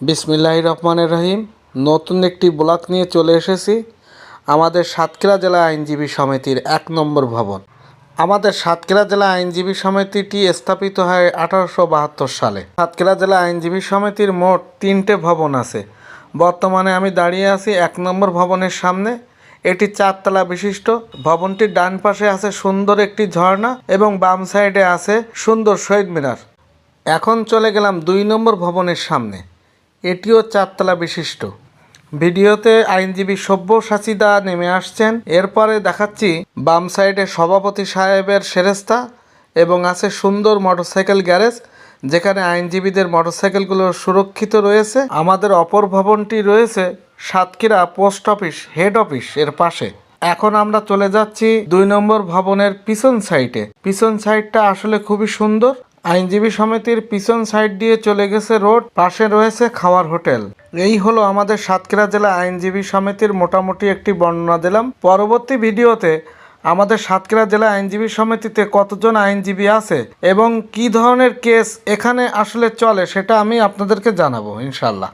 বিসমিল্লাহির রহমানির রহিম। নতুন একটি ব্লগ নিয়ে চলে এসেছি আমাদের সাতক্ষীরা জেলা আইনজীবী সমিতির ১ নম্বর ভবন। আমাদের সাতক্ষীরা জেলা আইনজীবী সমিতিটি স্থাপিত হয় 1872 সালে। সাতক্ষীরা জেলা আইনজীবী সমিতির মোট 3টে ভবন আছে। বর্তমানে আমি দাঁড়িয়ে আছি 1 নম্বর ভবনের সামনে। এটি 4 তলা বিশিষ্ট। ভবনটির ডান পাশে আছে সুন্দর একটি ঝর্ণা এবং বাম সাইডে আছে সুন্দর শহীদ মিনার। এখন চলে গেলাম 2 নম্বর ভবনের সামনে। এটিও 4 তলা বিশিষ্ট। ভিডিওতে আইনজীবী সব্যসাচীদা নেমে আসছেন। এরপরে দেখাচ্ছি বাম সাইডে সভাপতি সাহেবের সেরেস্তা এবং আছে সুন্দর মোটরসাইকেল গ্যারেজ, যেখানে আইনজীবীদের মোটরসাইকেলগুলো সুরক্ষিত রয়েছে। আমাদের অপর ভবনটি রয়েছে Satkhira post office head office এর পাশে। এখন আমরা চলে যাচ্ছি 2 নম্বর ভবনের পিছন সাইডে। পিছন সাইডটা আসলে খুবই সুন্দর। আইনজীবী সমিতির পিছন সাইড দিয়ে চলে গেছে রোড, পাশে রয়েছে খাওয়ার হোটেল। এই হলো আমাদের সাতক্ষীরা জেলা আইনজীবী সমিতির মোটামুটি একটি বর্ণনা দিলাম। পরবর্তী ভিডিওতে আমাদের সাতক্ষীরা জেলা আইনজীবী সমিতিতে কতজন আইনজীবী আছে এবং কী ধরনের কেস এখানে আসলে চলে সেটা আমি আপনাদেরকে জানাবো ইনশাল্লাহ।